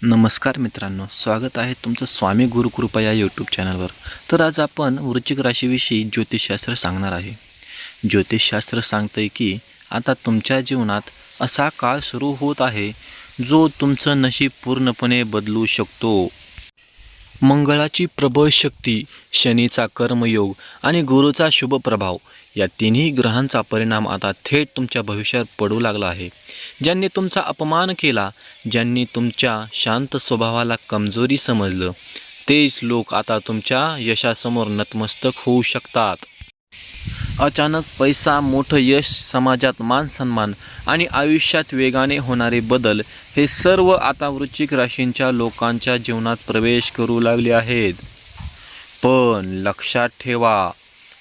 नमस्कार मित्रांनो, स्वागत आहे तुमचं स्वामी गुरुकृपा या यूट्यूब चॅनलवर। तर आज आपण वृश्चिक राशीविषयी ज्योतिषशास्त्र सांगणार आहे। ज्योतिषशास्त्र सांगतंय की आता तुमच्या जीवनात असा काळ सुरू होत आहे जो तुमचं नशीब पूर्णपणे बदलू शकतो। मंगळाची प्रबळ शक्ती, शनीचा कर्मयोग आणि गुरुचा शुभ प्रभाव या तिन्ही ग्रहांचा परिणाम आता थेट तुमच्या भविष्यात पडू लागला आहे। ज्यांनी तुमचा अपमान केला, ज्यांनी तुमच्या शांत स्वभावाला कमजोरी समजलं, तेच लोक आता तुमच्या यशासमोर नतमस्तक होऊ शकतात। अचानक पैसा, मोठं यश, समाजात मान सन्मान आणि आयुष्यात वेगाने होणारे बदल हे सर्व आता वृश्चिक राशींच्या लोकांच्या जीवनात प्रवेश करू लागले आहेत। पण लक्षात ठेवा,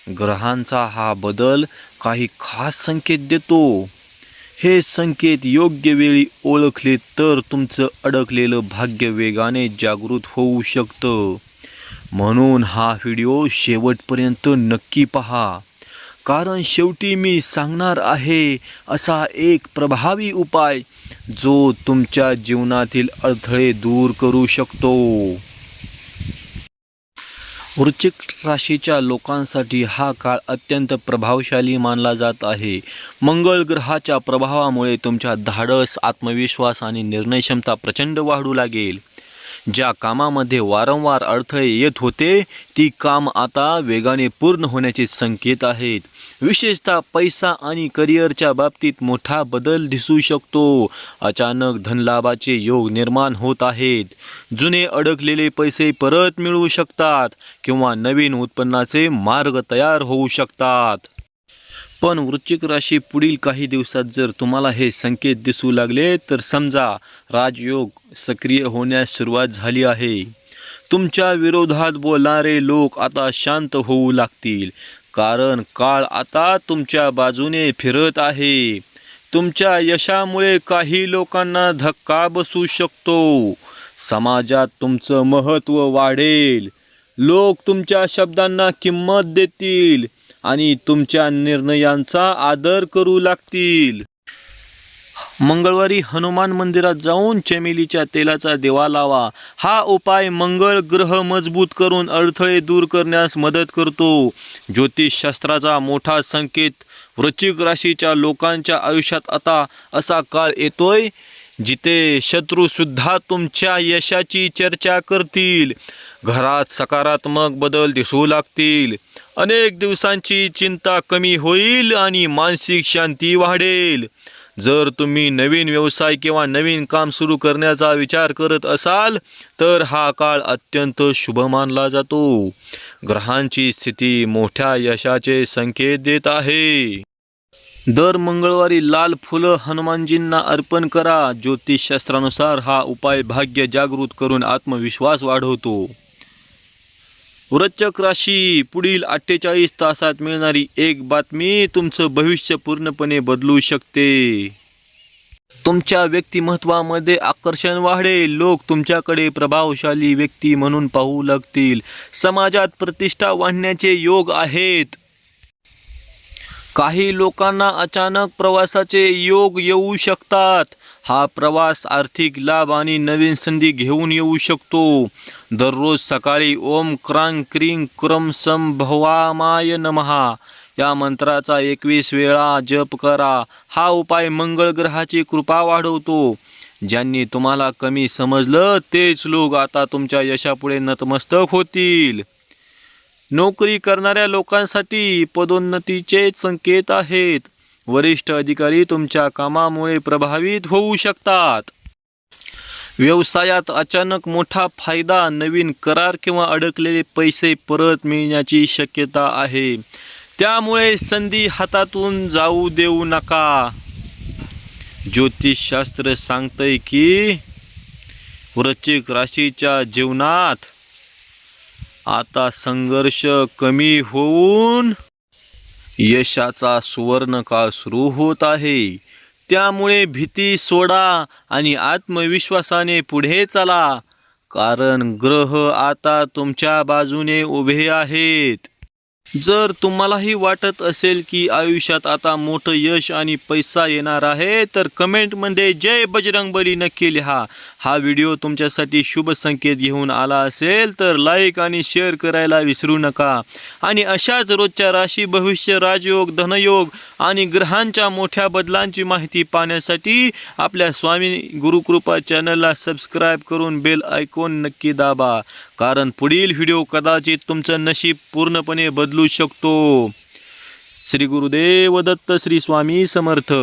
ग्रहांचा हा बदल काही खास संकेत देतो। हे संकेत योग्य वेळी ओळखले तर तुमचं अडकलेलं भाग्य वेगाने जागृत होऊ शकतं। म्हणून हा व्हिडिओ शेवटपर्यंत नक्की पहा, कारण शेवटी मी सांगणार आहे असा एक प्रभावी उपाय जो तुमच्या जीवनातील अडथळे दूर करू शकतो। वृश्चिक राशीच्या लोकांसाठी हा काळ अत्यंत प्रभावशाली मानला जात आहे। मंगळ ग्रहाच्या प्रभावामुळे तुमच्या धाडस, आत्मविश्वास आणि निर्णयक्षमता प्रचंड वाढू लागेल। ज्या कामामध्ये वारंवार अडथळे येत होते, ती काम आता वेगाने पूर्ण होण्याचे संकेत आहेत। विशेषतः पैसा आणि करिअरच्या बाबतीत मोठा बदल दिसू शकतो। अचानक धनलाभाचे योग निर्माण होत आहेत। जुने अडकलेले पैसे परत मिळू शकतात किंवा नवीन उत्पन्नाचे मार्ग तयार होऊ शकतात। पण वृश्चिक राशी, पुढील काही दिवसात जर तुम्हाला हे संकेत दिसू लागले तर समजा राजयोग सक्रिय होण्यास सुरुवात झाली आहे। तुमच्या विरोधात बोलणारे लोक आता शांत होऊ लागतील, कारण काळ आता तुमच्या बाजूने फिरत आहे। तुमच्या यशामुळे काही लोकांना धक्का बसू शकतो। समाजात तुमचं महत्त्व वाढेल, लोक तुमच्या शब्दांना किंमत देतील आणि तुमच्या निर्णयांचा आदर करू लागतील। मंगळवारी हनुमान मंदिरात जाऊन चमेलीच्या तेलाचा दिवा लावा। हा उपाय मंगळ ग्रह मजबूत करून अडथळे दूर करण्यास मदत करतो। ज्योतिषशास्त्राचा मोठा संकेत, वृश्चिक राशीच्या लोकांच्या आयुष्यात आता असा काळ येतोय जिथे शत्रू सुद्धा तुमच्या यशाची चर्चा करतील। घरात सकारात्मक बदल दिसू लागतील। अनेक दिवसांची चिंता कमी होईल आणि मानसिक शांती वाढेल। जर तुम्ही नवीन व्यवसाय किंवा नवीन काम सुरू करण्याचा विचार करत असाल तर हा काळ अत्यंत शुभ मानला जातो। ग्रहांची स्थिती मोठ्या यशाचे संकेत देत आहे। दर मंगळवारी लाल फुलं हनुमानजींना अर्पण करा। ज्योतिषशास्त्रानुसार हा उपाय भाग्य जागृत करून आत्मविश्वास वाढवतो। वृश्चिक राशी, पुढील 48 तासात मिळणारी एक बातमी तुमचं भविष्य पूर्णपणे बदलू शकते। तुमच्या व्यक्तिमत्वामध्ये आकर्षण वाढेल, लोक तुमच्याकडे प्रभावशाली व्यक्ती म्हणून पाहू लागतील। समाजात प्रतिष्ठा वाढण्याचे योग आहेत। काही लोकांना अचानक प्रवासाचे योग येऊ शकतात। हा प्रवास आर्थिक लाभ आणि नवीन संधी घेऊन येऊ शकतो। दररोज सकाळी ओम क्रांग क्रीं क्रम संभवामाय नमः या मंत्राचा 21 वेळा जप करा। हा उपाय मंगळ ग्रहाची कृपा वाढवतो। ज्यांनी तुम्हाला कमी समजलं, तेच लोक आता तुमच्या यशापुढे नतमस्तक होतील। नोकरी करणाऱ्या लोकांसाठी पदोन्नतीचे संकेत आहेत। वरिष्ठ अधिकारी तुमच्या कामामुळे प्रभावित होऊ शकतात। व्यवसायात अचानक मोठा फायदा, नवीन करार किंवा अडकलेले पैसे परत मिळण्याची शक्यता आहे। त्यामुळे संधी हातातून जाऊ देऊ नका। ज्योतिषशास्त्र सांगतंय की वृश्चिक राशीच्या जीवनात आता संघर्ष कमी होऊन यशाचा सुवर्ण काळ सुरू होत आहे। त्यामुळे भीती सोडा आणि आत्मविश्वासाने पुढे चला, कारण ग्रह आता तुमच्या बाजूने उभे आहेत। जर तुम्हालाही वाटत असेल की आयुष्यात आता मोठं यश आणि पैसा येणार आहे तर कमेंटमध्ये जय बजरंगबली नक्की लिहा. हा व्हिडिओ तुमच्यासाठी शुभ संकेत घेऊन आला असेल तर लाईक आणि शेअर करायला विसरू नका. आणि अशाच रोजच्या राशी भविष्य राजयोग धनयोग आणि ग्रहांच्या मोठ्या बदलांची माहिती पाहण्यासाठी आपल्या स्वामी गुरुकृपा चॅनलला सबस्क्राईब करून बेल आयकॉन नक्की दाबा. कारण पुढील व्हिडिओ कदाचित तुमचं नशीब पूर्णपणे बदलू शकतो. श्री गुरुदेव दत्त. श्री स्वामी समर्थ.